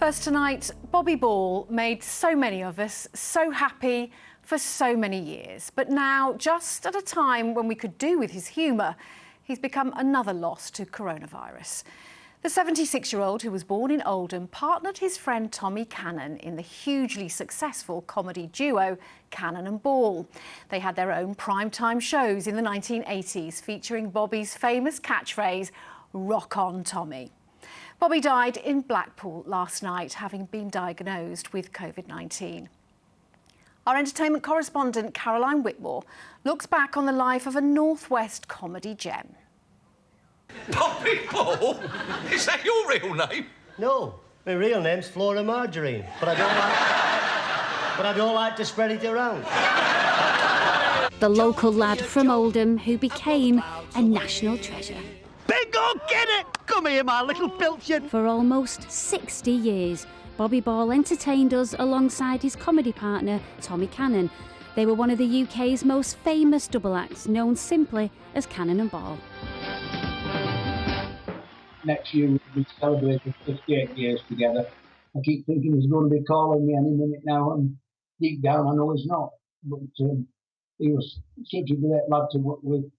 First tonight, Bobby Ball made so many of us so happy for so many years. But now, just at a time when we could do with his humour, he's become another loss to coronavirus. The 76-year-old, who was born in Oldham, partnered his friend Tommy Cannon in the hugely successful comedy duo Cannon and Ball. They had their own primetime shows in the 1980s, featuring Bobby's famous catchphrase, "Rock on, Tommy." Bobby died in Blackpool last night, having been diagnosed with COVID-19. Our entertainment correspondent, Caroline Whitmore, looks back on the life of a North West comedy gem. Bobby Ball? Is that your real name? No, my real name's Flora Margarine, but I don't like to spread it around. The local lad from Oldham who became a national treasure. Bingo, get it! Come here, my little pilchard. For almost 60 years, Bobby Ball entertained us alongside his comedy partner, Tommy Cannon. They were one of the UK's most famous double acts, known simply as Cannon and Ball. Next year we celebrated 58 years together. I keep thinking he's going to be calling me any minute now, and deep down I know he's not. But he was such a great lad to work with.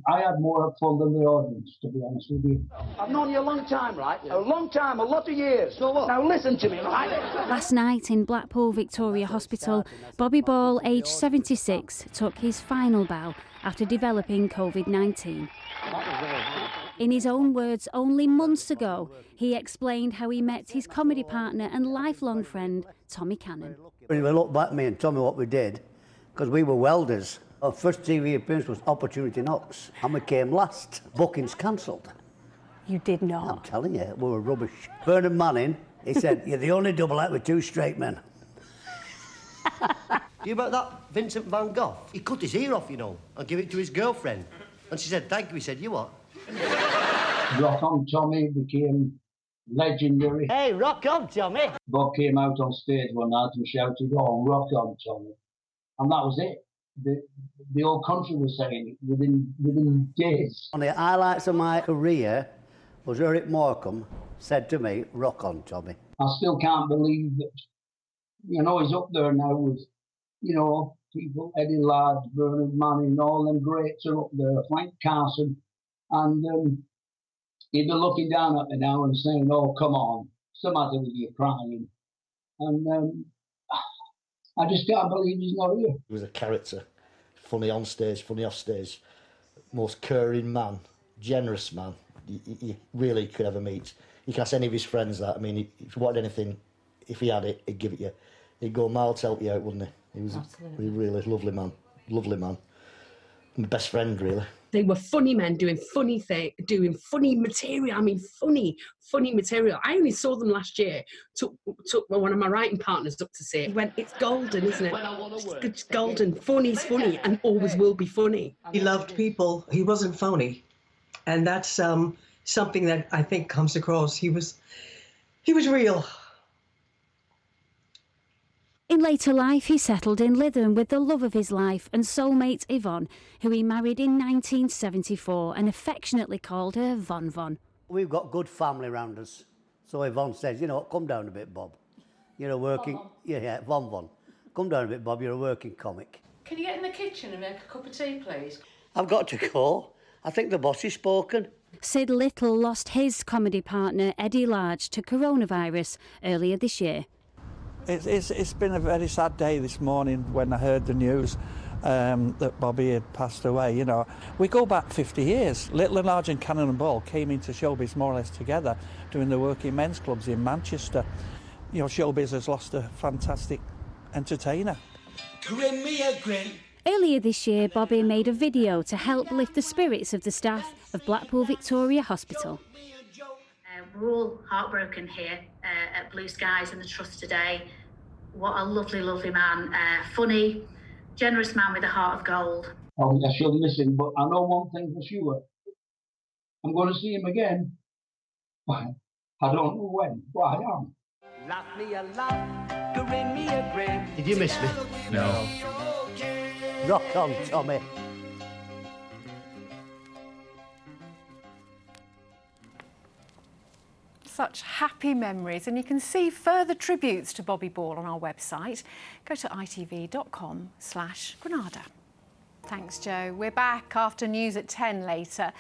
I had more fun than the audience, to be honest with you. I've known you a long time, right? A long time, a lot of years. So what? Now listen to me, right? Last night in Blackpool Victoria Hospital, Bobby Ball, aged 76, took his final bow after developing COVID-19. In his own words, only months ago, he explained how he met his comedy partner and lifelong friend, Tommy Cannon. When we look back, me and Tommy, what we did, because we were welders. Our first TV appearance was Opportunity Knocks, and we came last. Bookings cancelled. You did not? I'm telling you, we were rubbish. Bernard Manning, he said, "You're the only double act with two straight men." You about that Vincent van Gogh? He cut his ear off, you know, and gave it to his girlfriend. And she said, "Thank you." He said, "You what?" Rock on, Tommy became legendary. Hey, rock on, Tommy! Bob came out on stage one night and shouted, "Oh, rock on, Tommy." And that was it. The whole country was saying it within days. One of the highlights of my career was Eric Morecambe said to me, "Rock on, Tommy." I still can't believe that, you know, he's up there now with, you know, people, Eddie Ladd, Bernard Manning, all them greats are up there, Frank Carson, and he'd be looking down at me now and saying, "Oh, come on, what's the matter with you crying?" And I just can't believe he's not here. He was a character, funny on stage, funny off stage, most caring man, generous man you really could ever meet. You can ask any of his friends that. I mean, if you wanted anything, if he had it, he'd give it you. He'd go a mile to help you out, wouldn't he? He was a really lovely man, my best friend, really. They were funny men doing funny material. I mean, funny material. I only saw them last year. Took one of my writing partners up to see it. He went, "It's golden, isn't it? It's golden. Funny's funny and always will be funny." He loved people. He wasn't phony. And that's something that I think comes across. He was real. In later life, he settled in Lytham with the love of his life and soulmate Yvonne, who he married in 1974 and affectionately called her Von Von. We've got good family around us. So Yvonne says, "You know what, come down a bit, Bob. You're a working..." Yeah, Von Von. "Come down a bit, Bob, you're a working comic." Can you get in the kitchen and make a cup of tea, please? I've got to go. I think the boss has spoken. Sid Little lost his comedy partner, Eddie Large, to coronavirus earlier this year. It's been a very sad day this morning when I heard the news that Bobby had passed away. You know, we go back 50 years. Little and Large and Cannon and Ball came into showbiz more or less together, doing the working men's clubs in Manchester. You know, showbiz has lost a fantastic entertainer. Grin me a grin. Earlier this year, Bobby made a video to help lift the spirits of the staff of Blackpool Victoria Hospital. We're all heartbroken here at Blue Skies and the Trust today. What a lovely, lovely man. Funny, generous man with a heart of gold. Oh, I shall miss him, but I know one thing for sure. I'm going to see him again. I don't know when, but I am. Laugh me a laugh, grin me a grin. Did you miss me? No. Rock on, Tommy. such happy memories, and you can see further tributes to Bobby Ball on our website. Go to itv.com/Granada. Thanks, Joe. We're back after news at 10 later,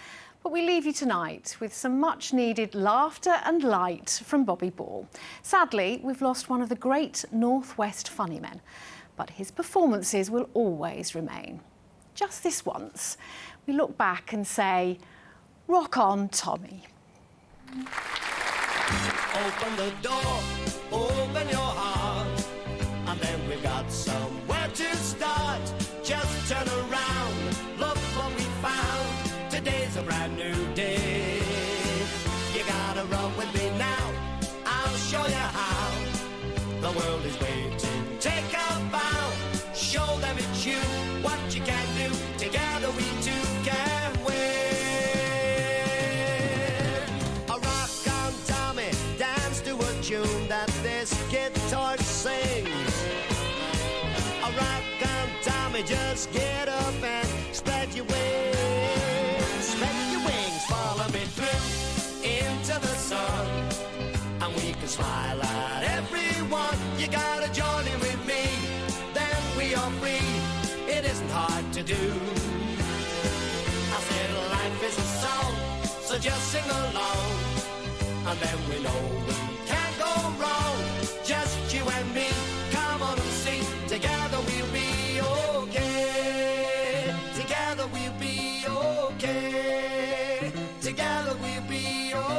but we leave you tonight with some much-needed laughter and light from Bobby Ball. Sadly, we've lost one of the great Northwest funny men, but his performances will always remain. Just this once, we look back and say, rock on, Tommy. Open the door, open your heart, and then we've got somewhere to start. Just turn around, look what we found. Today's a brand new day. You gotta run with me now, I'll show you how. The world is waiting, take a bow. Show them it's you, what you can do. Together we two can win. A rock on, Tommy, dance to a tune that this guitar sings. A rock on, Tommy, just get up and spread your wings. Spread your wings, follow me through into the sun, and we can smile at everyone. You gotta join in with me, then we are free. It isn't hard to do. I said life is a song, so just sing along, and then we know we can't go wrong. Just you and me, come on and sing. Together we'll be okay. Together we'll be okay. Together we'll be okay.